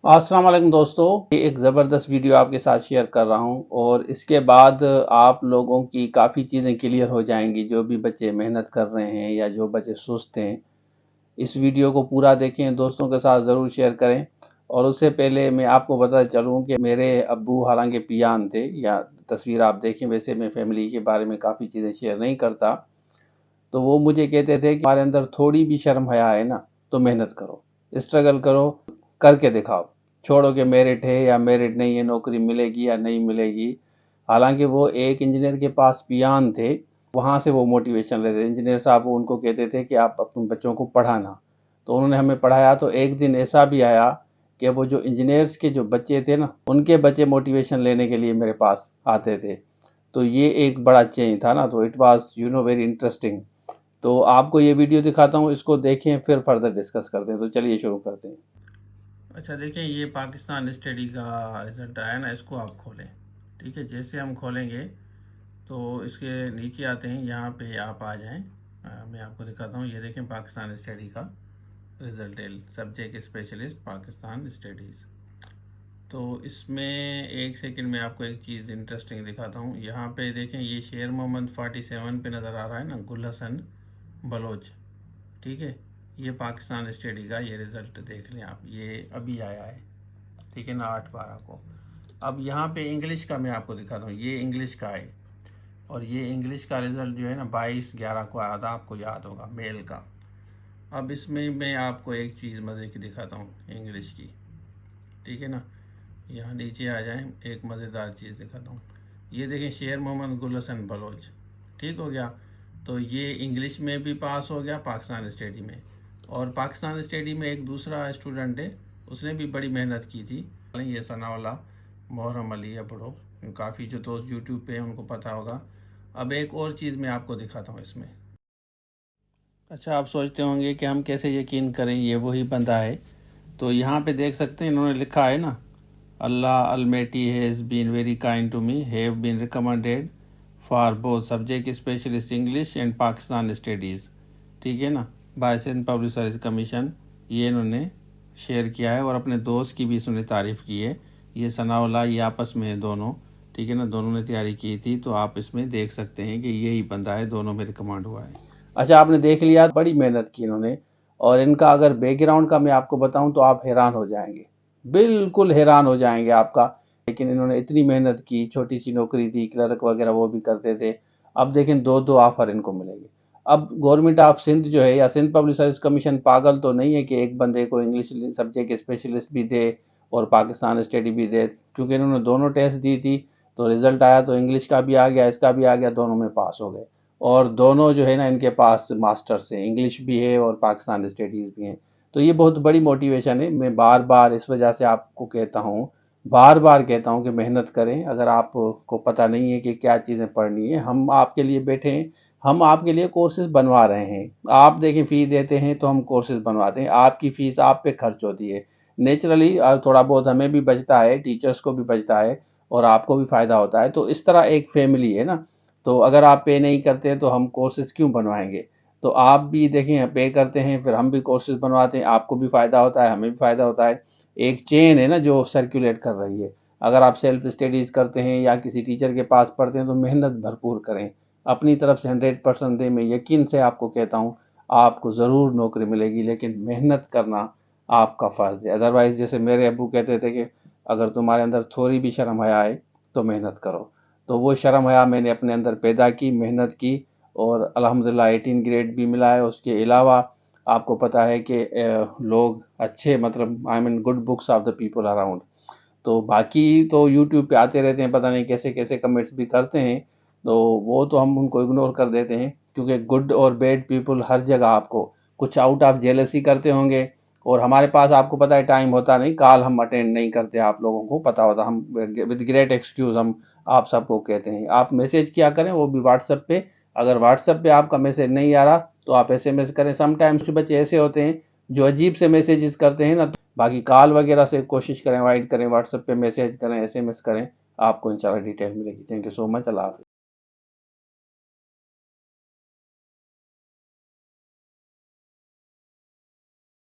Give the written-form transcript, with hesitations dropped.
अस्सलाम वालेकुम दोस्तों, ये एक ज़बरदस्त वीडियो आपके साथ शेयर कर रहा हूँ और इसके बाद आप लोगों की काफ़ी चीज़ें क्लियर हो जाएंगी। जो भी बच्चे मेहनत कर रहे हैं या जो बच्चे सुस्त हैं, इस वीडियो को पूरा देखें, दोस्तों के साथ ज़रूर शेयर करें। और उससे पहले मैं आपको बताता चलूँ कि मेरे अब्बू हालांकि पियान थे, या तस्वीर आप देखें, वैसे मैं फैमिली के बारे में काफ़ी चीज़ें शेयर नहीं करता। तो वो मुझे कहते थे कि हमारे अंदर थोड़ी भी शर्म हया है ना, तो मेहनत करो, स्ट्रगल करो, करके दिखाओ। छोड़ो कि मेरिट है या मेरिट नहीं है, नौकरी मिलेगी या नहीं मिलेगी। हालांकि वो एक इंजीनियर के पास पियान थे, वहाँ से वो मोटिवेशन लेते थे। इंजीनियर साहब वो उनको कहते थे कि आप अपने बच्चों को पढ़ाना। तो उन्होंने हमें पढ़ाया। तो एक दिन ऐसा भी आया कि वो जो इंजीनियर्स के जो बच्चे थे ना, उनके बच्चे मोटिवेशन लेने के लिए मेरे पास आते थे। तो ये एक बड़ा चेंज था ना, तो इट वाज वेरी इंटरेस्टिंग। तो आपको ये वीडियो दिखाता हूँ, इसको देखें, फिर फर्दर डिस्कस करते हैं। तो चलिए शुरू करते हैं। अच्छा देखें, ये पाकिस्तान स्टडी का रिज़ल्ट आया ना, इसको आप खोलें। ठीक है, जैसे हम खोलेंगे तो इसके नीचे आते हैं, यहाँ पे आप आ जाएं। मैं आपको दिखाता हूँ। ये देखें, पाकिस्तान स्टडी का रिज़ल्ट है, सब्जेक्ट स्पेशलिस्ट पाकिस्तान स्टडीज़। तो इसमें एक सेकंड में आपको एक चीज़ इंटरेस्टिंग दिखाता हूँ। यहाँ पे देखें, ये शेर मोहम्मद 47 पे नज़र आ रहा है ना, गुल हसन बलोच। ठीक है, ये पाकिस्तान स्टडी का ये रिज़ल्ट देख लें आप, ये अभी आया है। ठीक है ना, 8/12 को। अब यहाँ पे इंग्लिश का मैं आपको दिखाता हूँ, ये इंग्लिश का है। और ये इंग्लिश का रिज़ल्ट जो है ना, 22/11 को आया था, आपको याद होगा, मेल का। अब इसमें मैं आपको एक चीज़ मज़े की दिखाता हूँ, इंग्लिश की। ठीक है ना, यहाँ नीचे आ जाएं, एक मज़ेदार चीज़ दिखाता हूँ। ये देखें, शेर मोहम्मद गुल हसन बलोच। ठीक हो गया। तो ये इंग्लिश में भी पास हो गया पाकिस्तान स्टडी में। और पाकिस्तान स्टडी में एक दूसरा स्टूडेंट है, उसने भी बड़ी मेहनत की थी। ये सनाउल्लाह मोहरम अली है बड़ो, काफ़ी जो दोस्त यूट्यूब पे हैं उनको पता होगा। अब एक और चीज़ मैं आपको दिखाता हूँ इसमें। अच्छा, आप सोचते होंगे कि हम कैसे यकीन करें ये वही बंदा है। तो यहाँ पे देख सकते हैं, इन्होंने लिखा है ना, Allah almighty has been very kind to me, have been recommended for both subject specialist English and Pakistan studies. ठीक है ना, by Sindh public service commission, ये इन्होंने शेयर किया है। और अपने दोस्त की भी इसने तारीफ़ की है। ये सनाउल्लाह, ये आपस में दोनों, ठीक है ना, दोनों ने तैयारी की थी। तो आप इसमें देख सकते हैं कि यही बंदा है, दोनों में रिकमेंड हुआ है। अच्छा, आपने देख लिया, बड़ी मेहनत की इन्होंने। और इनका अगर बैकग्राउंड का मैं आपको बताऊं तो आप हैरान हो जाएंगे, बिल्कुल हैरान हो जाएंगे आपका। लेकिन इन्होंने इतनी मेहनत की, छोटी सी नौकरी थी, क्लर्क वगैरह वो भी करते थे। अब देखें, दो दो ऑफर इनको मिलेंगे। अब गवर्नमेंट ऑफ सिंध जो है, या सिंध पब्लिक सर्विस कमीशन, पागल तो नहीं है कि एक बंदे को इंग्लिश सब्जेक्ट स्पेशलिस्ट भी दे और पाकिस्तान स्टडी भी दे। क्योंकि इन्होंने दोनों टेस्ट दी थी, तो रिजल्ट आया तो इंग्लिश का भी आ गया, इसका भी आ गया, दोनों में पास हो गए। और दोनों जो है ना, इनके पास मास्टर्स हैं, इंग्लिश भी है और पाकिस्तान स्टडीज़ भी हैं। तो ये बहुत बड़ी मोटिवेशन है। मैं बार बार इस वजह से आपको कहता हूँ, बार बार कहता हूँ कि मेहनत करें। अगर आपको पता नहीं है कि क्या चीज़ें पढ़नी है, हम आपके लिए बैठे हैं। हम आपके लिए कोर्सेज बनवा रहे हैं। आप देखें, फ़ी देते हैं तो हम कोर्सेज बनवाते हैं। आपकी फ़ीस आप पे खर्च होती है। नेचुरली थोड़ा बहुत हमें भी बचता है, टीचर्स को भी बचता है, और आपको भी फ़ायदा होता है। तो इस तरह एक फैमिली है ना। तो अगर आप पे नहीं करते तो हम कोर्सेज क्यों बनवाएंगे। तो आप भी देखें, पे करते हैं, फिर हम भी कोर्सेज बनवाते हैं, आपको भी फ़ायदा होता है, हमें भी फ़ायदा होता है। एक चेन है ना जो सर्कुलेट कर रही है। अगर आप सेल्फ स्टडीज़ करते हैं या किसी टीचर के पास पढ़ते हैं तो मेहनत भरपूर करें, अपनी तरफ से 100% दें। मैं यकीन से आपको कहता हूँ, आपको ज़रूर नौकरी मिलेगी, लेकिन मेहनत करना आपका फ़र्ज़ है। अदरवाइज़ जैसे मेरे अब्बू कहते थे कि अगर तुम्हारे अंदर थोड़ी भी शर्म हया आए तो मेहनत करो। तो वो शर्म हया मैंने अपने अंदर पैदा की, मेहनत की, और अल्हम्दुलिल्लाह 18 ग्रेड भी मिला है। उसके अलावा आपको पता है कि लोग अच्छे, मतलब I mean good books of the people around. तो बाकी तो यूट्यूब पे आते रहते हैं, पता नहीं कैसे कैसे कमेंट्स भी करते हैं। तो वो तो हम उनको इग्नोर कर देते हैं, क्योंकि गुड और बैड पीपल हर जगह आपको कुछ आउट ऑफ जेलसी करते होंगे। और हमारे पास आपको पता है टाइम होता नहीं, कॉल हम अटेंड नहीं करते, आप लोगों को पता होता। हम विद ग्रेट एक्सक्यूज़ हम आप सबको कहते हैं, आप मैसेज किया करें, वो भी व्हाट्सएप पे। अगर व्हाट्सएप पे आपका मैसेज नहीं आ रहा तो आप एसएमएस करें। समटाइम्स बच्चे ऐसे होते हैं जो अजीब से मैसेजेस करते हैं ना। बाकी कॉल वगैरह से कोशिश करें, अवॉइड करें, व्हाट्सएप पे मैसेज करें, एसएमएस करें, आपको इंशाल्लाह डिटेल मिलेगी। Thank you so much. Allah हाफिज़।